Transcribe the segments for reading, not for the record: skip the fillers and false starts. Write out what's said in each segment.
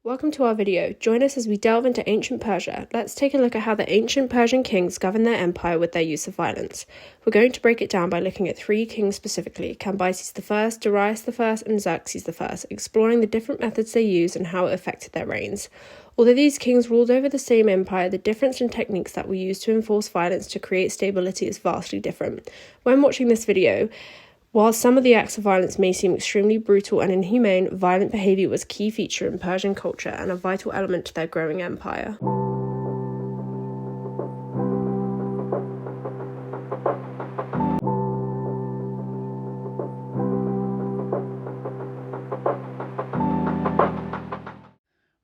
Welcome to our video. Join us as we delve into ancient Persia. Let's take a look at how the ancient Persian kings governed their empire with their use of violence. We're going to break it down by looking at three kings specifically, Cambyses I, Darius I, and Xerxes I, exploring the different methods they used and how it affected their reigns. Although these kings ruled over the same empire, the difference in techniques that were used to enforce violence to create stability is vastly different. When watching this video, while some of the acts of violence may seem extremely brutal and inhumane, violent behaviour was a key feature in Persian culture and a vital element to their growing empire.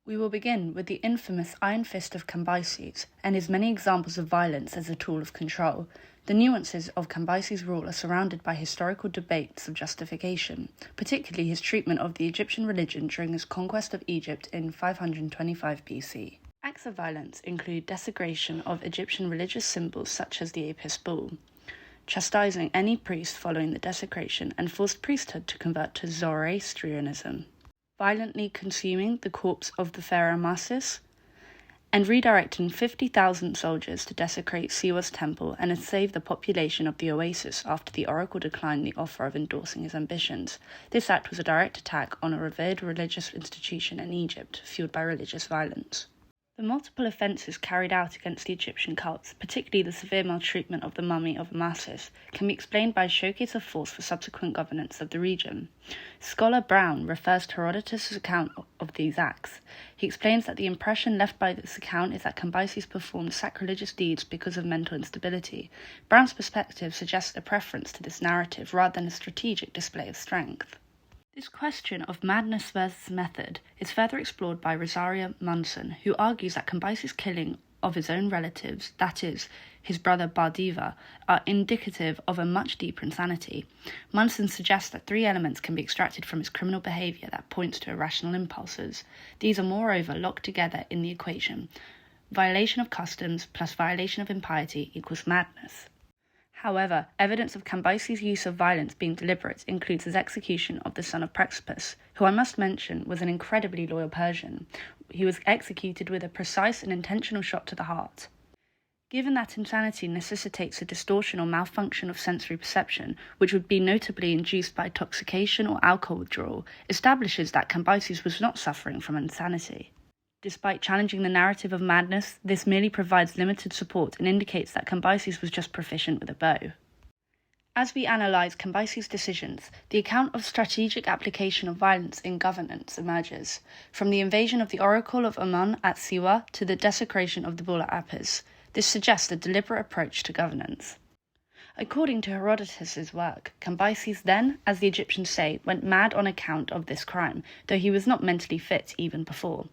We will begin with the infamous Iron Fist of Cambyses and his many examples of violence as a tool of control. The nuances of Cambyses' rule are surrounded by historical debates of justification, particularly his treatment of the Egyptian religion during his conquest of Egypt in 525 BC. Acts of violence include desecration of Egyptian religious symbols such as the Apis bull, chastising any priest following the desecration, and forced priesthood to convert to Zoroastrianism, violently consuming the corpse of the pharaoh Amasis, and redirecting 50,000 soldiers to desecrate Siwa's temple and save the population of the oasis after the oracle declined the offer of endorsing his ambitions. This act was a direct attack on a revered religious institution in Egypt, fueled by religious violence. The multiple offences carried out against the Egyptian cults, particularly the severe maltreatment of the mummy of Amasis, can be explained by a showcase of force for subsequent governance of the region. Scholar Brown refers to Herodotus' account of these acts. He explains that the impression left by this account is that Cambyses performed sacrilegious deeds because of mental instability. Brown's perspective suggests a preference to this narrative rather than a strategic display of strength. This question of madness versus method is further explored by Rosaria Munson, who argues that Cambyses' killing of his own relatives, that is, his brother Bardiva, are indicative of a much deeper insanity. Munson suggests that three elements can be extracted from his criminal behaviour that points to irrational impulses. These are moreover locked together in the equation. Violation of customs plus violation of impiety equals madness. However, evidence of Cambyses' use of violence being deliberate includes his execution of the son of Praxipus, who I must mention was an incredibly loyal Persian. He was executed with a precise and intentional shot to the heart. Given that insanity necessitates a distortion or malfunction of sensory perception, which would be notably induced by intoxication or alcohol withdrawal, establishes that Cambyses was not suffering from insanity. Despite challenging the narrative of madness, this merely provides limited support and indicates that Cambyses was just proficient with a bow. As we analyse Cambyses' decisions, the account of strategic application of violence in governance emerges, from the invasion of the oracle of Amun at Siwa to the desecration of the bull at Apis. This suggests a deliberate approach to governance. According to Herodotus' work, Cambyses then, as the Egyptians say, went mad on account of this crime, though he was not mentally fit even before.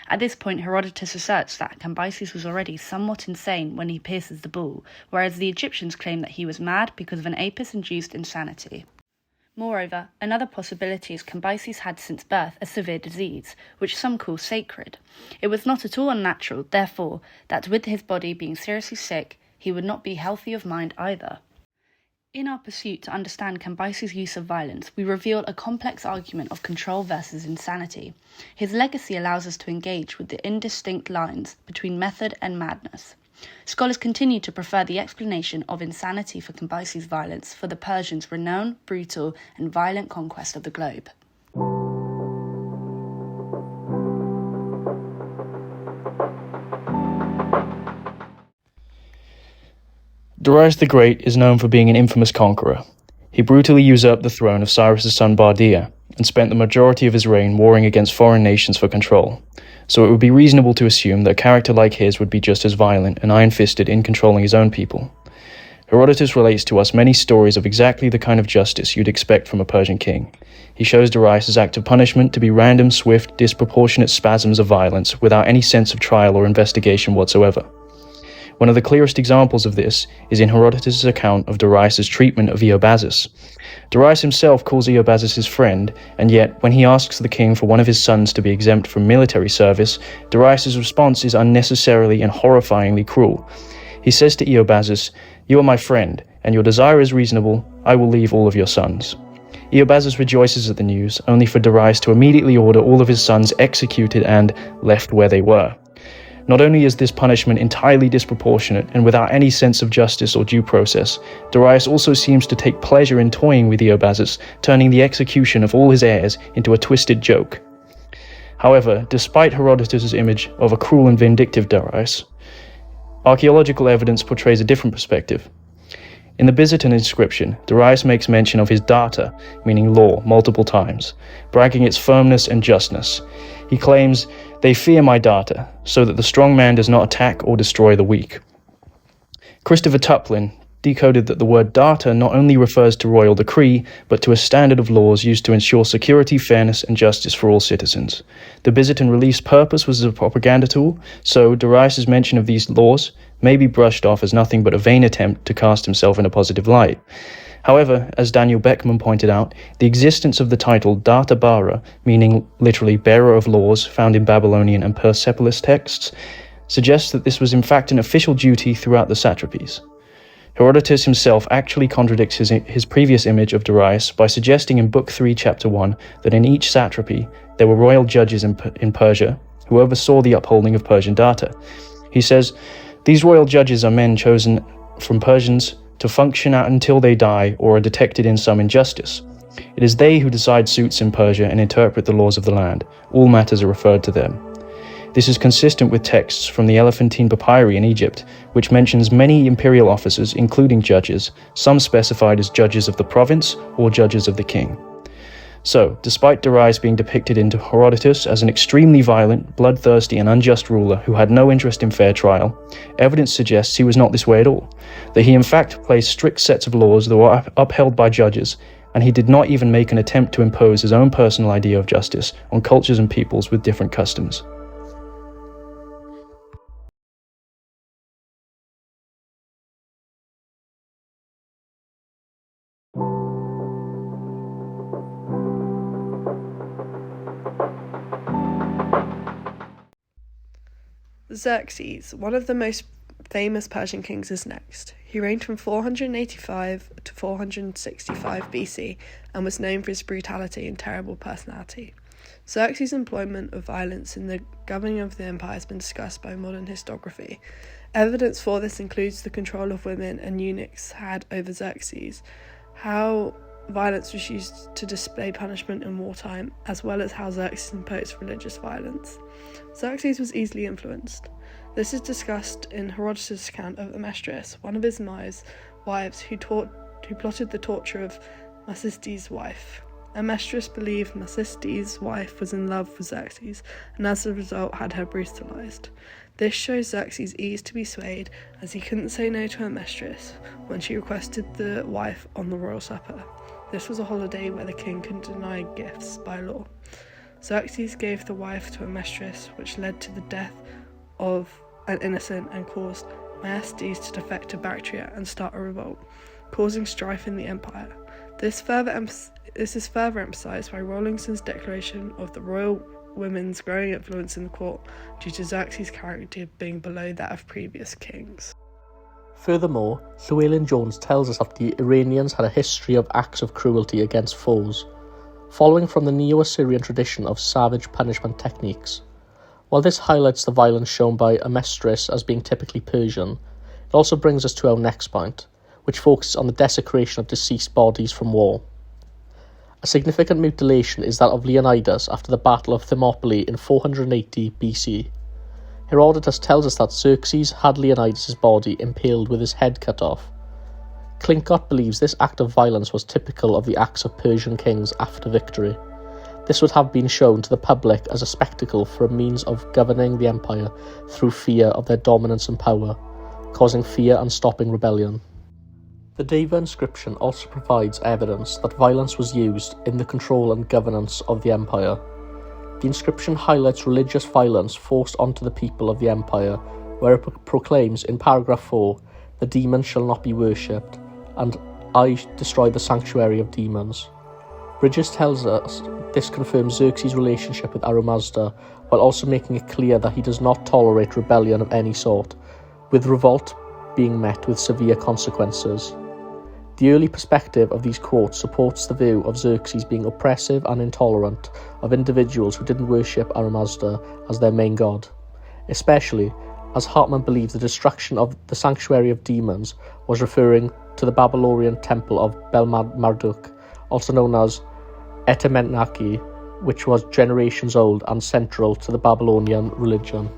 At this point, Herodotus asserts that Cambyses was already somewhat insane when he pierces the bull, whereas the Egyptians claim that he was mad because of an Apis-induced insanity. Moreover, another possibility is Cambyses had since birth a severe disease, which some call sacred. It was not at all unnatural, therefore, that with his body being seriously sick, he would not be healthy of mind either. In our pursuit to understand Cambyses' use of violence, we reveal a complex argument of control versus insanity. His legacy allows us to engage with the indistinct lines between method and madness. Scholars continue to prefer the explanation of insanity for Cambyses' violence for the Persians' renowned, brutal, and violent conquest of the globe. Darius the Great is known for being an infamous conqueror. He brutally usurped the throne of Cyrus's son Bardia and spent the majority of his reign warring against foreign nations for control, so it would be reasonable to assume that a character like his would be just as violent and iron-fisted in controlling his own people. Herodotus relates to us many stories of exactly the kind of justice you'd expect from a Persian king. He shows Darius' act of punishment to be random, swift, disproportionate spasms of violence without any sense of trial or investigation whatsoever. One of the clearest examples of this is in Herodotus' account of Darius' treatment of Iobazus. Darius himself calls Iobazus his friend, and yet, when he asks the king for one of his sons to be exempt from military service, Darius' response is unnecessarily and horrifyingly cruel. He says to Iobazus, "You are my friend, and your desire is reasonable. I will leave all of your sons." Eobazus rejoices at the news, only for Darius to immediately order all of his sons executed and left where they were. Not only is this punishment entirely disproportionate and without any sense of justice or due process, Darius also seems to take pleasure in toying with Eobazus, turning the execution of all his heirs into a twisted joke. However, despite Herodotus' image of a cruel and vindictive Darius, archaeological evidence portrays a different perspective. In the Byzantine inscription, Darius makes mention of his data, meaning law, multiple times, bragging its firmness and justness. He claims, "They fear my data, so that the strong man does not attack or destroy the weak." Christopher Tuplin decoded that the word data not only refers to royal decree, but to a standard of laws used to ensure security, fairness, and justice for all citizens. The Byzantine relief's purpose was as a propaganda tool, so Darius' mention of these laws may be brushed off as nothing but a vain attempt to cast himself in a positive light. However, as Daniel Beckman pointed out, the existence of the title Data Bara, meaning literally bearer of laws, found in Babylonian and Persepolis texts, suggests that this was in fact an official duty throughout the satrapies. Herodotus himself actually contradicts his previous image of Darius by suggesting in Book 3, Chapter 1, that in each satrapy there were royal judges in Persia who oversaw the upholding of Persian data. He says, "These royal judges are men chosen from Persians to function out until they die or are detected in some injustice. It is they who decide suits in Persia and interpret the laws of the land. All matters are referred to them." This is consistent with texts from the Elephantine Papyri in Egypt, which mentions many imperial officers, including judges, some specified as judges of the province or judges of the king. So, despite Darius being depicted in Herodotus as an extremely violent, bloodthirsty and unjust ruler who had no interest in fair trial, evidence suggests he was not this way at all, that he in fact placed strict sets of laws that were upheld by judges, and he did not even make an attempt to impose his own personal idea of justice on cultures and peoples with different customs. Xerxes, one of the most famous Persian kings, is next. He reigned from 485 to 465 BC and was known for his brutality and terrible personality. Xerxes' employment of violence in the governing of the empire has been discussed by modern historiography. Evidence for this includes the control of women and eunuchs had over Xerxes, how violence was used to display punishment in wartime, as well as how Xerxes imposed religious violence. Xerxes was easily influenced. This is discussed in Herodotus' account of Amestris, one of his wives who plotted the torture of Macystes' wife. Amestris believed Macystes' wife was in love with Xerxes, and as a result had her brutalized. This shows Xerxes' ease to be swayed, as he couldn't say no to Amestris when she requested the wife on the royal supper. This was a holiday where the king couldn't deny gifts by law. Xerxes gave the wife to Amestris, which led to the death of an innocent and caused Macystes to defect to Bactria and start a revolt, causing strife in the empire. This is further emphasised by Rawlinson's declaration of the royal women's growing influence in the court due to Xerxes' character being below that of previous kings. Furthermore, Llewellyn Jones tells us that the Iranians had a history of acts of cruelty against foes, following from the Neo-Assyrian tradition of savage punishment techniques. While this highlights the violence shown by Amestris as being typically Persian, it also brings us to our next point, which focuses on the desecration of deceased bodies from war. A significant mutilation is that of Leonidas after the Battle of Thermopylae in 480 BC. Herodotus tells us that Xerxes had Leonidas' body impaled with his head cut off. Clinkott believes this act of violence was typical of the acts of Persian kings after victory. This would have been shown to the public as a spectacle for a means of governing the empire through fear of their dominance and power, causing fear and stopping rebellion. The Deva inscription also provides evidence that violence was used in the control and governance of the empire. The inscription highlights religious violence forced onto the people of the empire, where it proclaims in paragraph 4, "The demons shall not be worshipped, and I destroy the sanctuary of demons." Bridges tells us this confirms Xerxes' relationship with Aramazda, while also making it clear that he does not tolerate rebellion of any sort, with revolt being met with severe consequences. The early perspective of these quotes supports the view of Xerxes being oppressive and intolerant of individuals who didn't worship Mazda as their main god, especially as Hartman believes the destruction of the sanctuary of demons was referring to the Babylonian temple of Bel-Marduk, also known as Etemenanki, which was generations old and central to the Babylonian religion.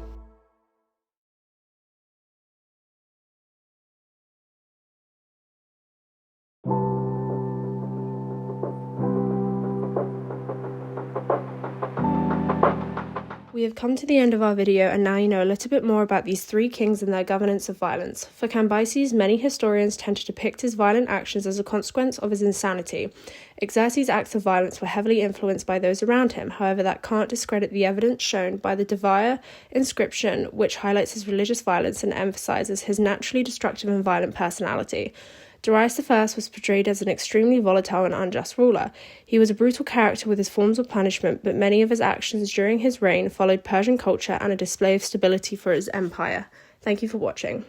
We have come to the end of our video, and now you know a little bit more about these three kings and their governance of violence. For Cambyses, many historians tend to depict his violent actions as a consequence of his insanity. Xerxes' acts of violence were heavily influenced by those around him, however that can't discredit the evidence shown by the Devaya inscription, which highlights his religious violence and emphasises his naturally destructive and violent personality. Darius I was portrayed as an extremely volatile and unjust ruler. He was a brutal character with his forms of punishment, but many of his actions during his reign followed Persian culture and a display of stability for his empire. Thank you for watching.